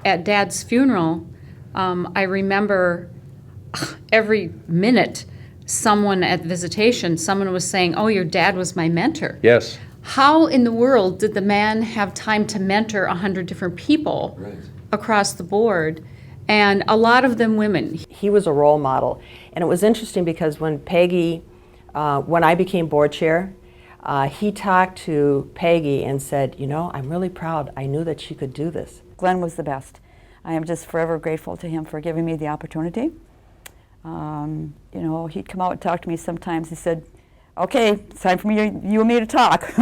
at Dad's funeral, I remember every minute someone at visitation, someone was saying, "Oh, your dad was my mentor." Yes. How in the world did the man have time to mentor 100 different people across the board, and a lot of them women? He was a role model, and it was interesting because when Peggy, when I became board chair, he talked to Peggy and said, "You know, I'm really proud. I knew that she could do this." Glenn was the best. I am just forever grateful to him for giving me the opportunity. You know, he'd come out and talk to me sometimes. He said, "Okay, it's time for you and me to talk."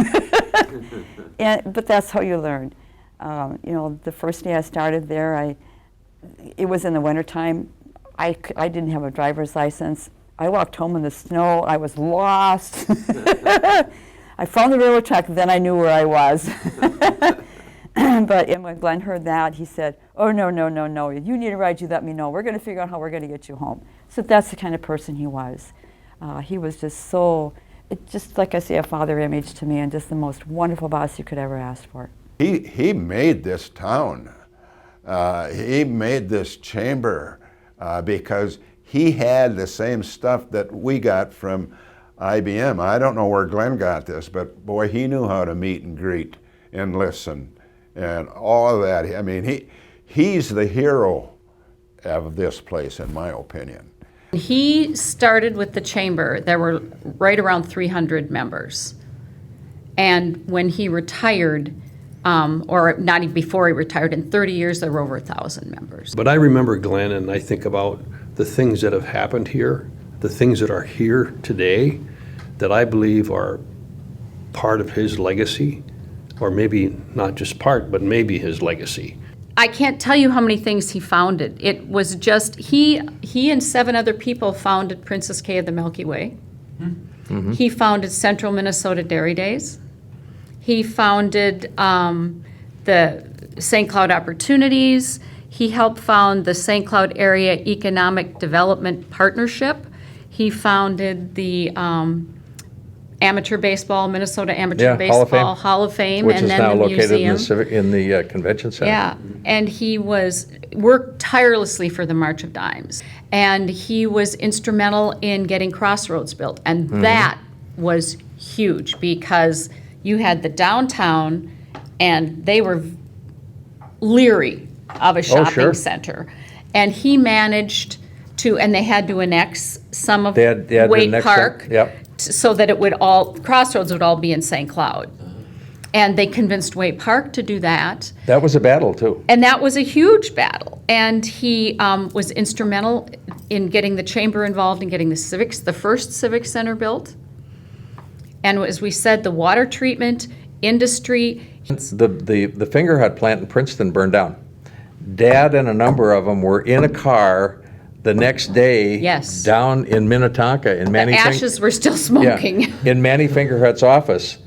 But that's how you learn. You know, the first day I started there, it was in the wintertime. I didn't have a driver's license. I walked home in the snow. I was lost. I found the railroad track, then I knew where I was. But when Glenn heard that, he said, "Oh, no, no, no, no. You need a ride, you let me know. We're going to figure out how we're going to get you home." So that's the kind of person he was. He was just just like I say, a father image to me, and just the most wonderful boss you could ever ask for. He made this town. He made this chamber because he had the same stuff that we got from IBM. I don't know where Glenn got this, but boy, he knew how to meet and greet and listen and all of that. I mean, he's the hero of this place, in my opinion. He started with the chamber. There were right around 300 members. And when he retired, or not even before he retired, in 30 years, there were over 1,000 members. But I remember Glenn, and I think about the things that have happened here, the things that are here today, that I believe are part of his legacy, or maybe not just part, but maybe his legacy. I can't tell you how many things he founded. It was just, he and 7 other people founded Princess K of the Milky Way. Mm-hmm. He founded Central Minnesota Dairy Days. He founded the St. Cloud Opportunities. He helped found the St. Cloud Area Economic Development Partnership. He founded the Amateur Baseball, Minnesota Amateur Baseball Hall of Fame, which and is then now the located museum. in the convention center. Yeah, and he worked tirelessly for the March of Dimes, and he was instrumental in getting Crossroads built, and that was huge because you had the downtown, and they were leery of a shopping center, and he managed to, and they had to annex some of Waite Park. So that Crossroads would all be in St. Cloud. And they convinced Waite Park to do that. That was a battle, too. And that was a huge battle. And he was instrumental in getting the chamber involved in getting the first civic center built. And as we said, the water treatment industry. The Fingerhut plant in Princeton burned down. Dad and a number of them were in a car the next day, down in Minnetonka, in Manny. The ashes were still smoking. Yeah, in Manny Fingerhut's office,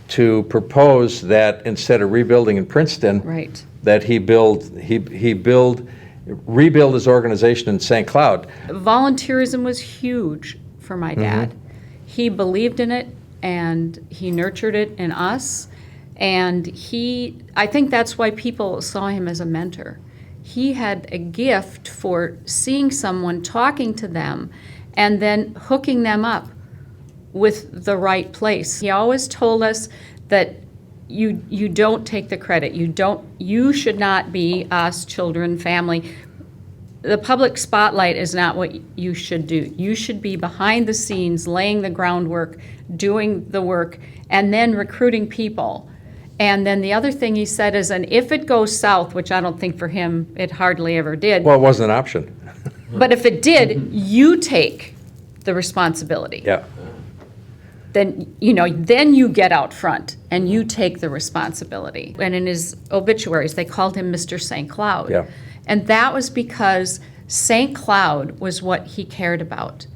to propose that instead of rebuilding in Princeton, that he rebuild his organization in St. Cloud. Volunteerism was huge for my dad. He believed in it, and he nurtured it in us, and I think that's why people saw him as a mentor. He had a gift for seeing someone, talking to them, and then hooking them up with the right place. He always told us that you don't take the credit. You should not be us, children, family. The public spotlight is not what you should do. You should be behind the scenes, laying the groundwork, doing the work, and then recruiting people. And then the other thing he said is, and if it goes south, which I don't think for him it hardly ever did. Well, it wasn't an option. But if it did, you take the responsibility. Yeah. Then you get out front and you take the responsibility. And in his obituaries, they called him Mr. St. Cloud. Yeah. And that was because St. Cloud was what he cared about.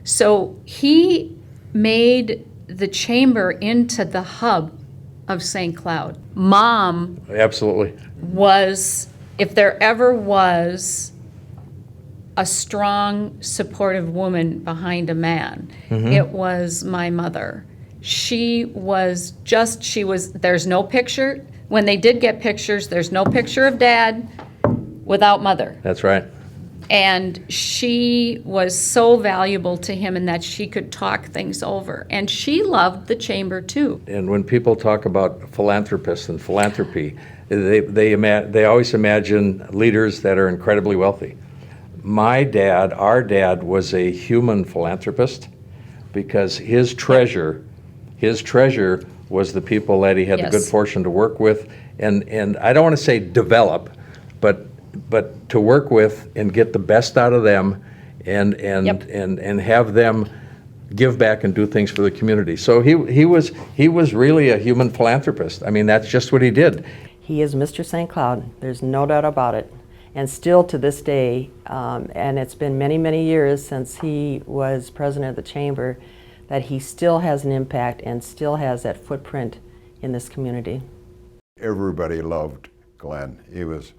So he made the chamber into the hub of St. Cloud. Mom absolutely was, if there ever was a strong, supportive woman behind a man, it was my mother. There's no picture. When they did get pictures, there's no picture of Dad. without Mother. That's right. And she was so valuable to him in that she could talk things over. And she loved the chamber too. And when people talk about philanthropists and philanthropy, they always imagine leaders that are incredibly wealthy. My dad, our dad, was a human philanthropist because his treasure was the people that he had the good Yes. fortune to work with, and I don't want to say develop, but to work with and get the best out of them, and Yep. and have them give back and do things for the community. So he was really a human philanthropist. I mean, that's just what he did. He is Mr. St. Cloud. There's no doubt about it. And still to this day, and it's been many, many years since he was president of the chamber, that he still has an impact and still has that footprint in this community. Everybody loved Glenn. He was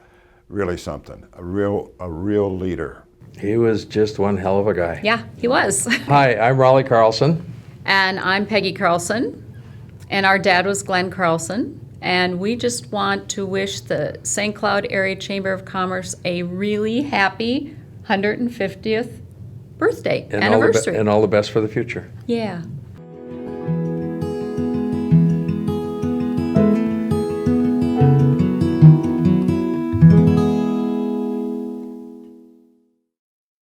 really something, a real leader. He was just one hell of a guy. Yeah, he was. Hi, I'm Rollie Carlson. And I'm Peggy Carlson. And our dad was Glenn Carlson. And we just want to wish the St. Cloud Area Chamber of Commerce a really happy 150th birthday, anniversary. And all the best for the future. Yeah.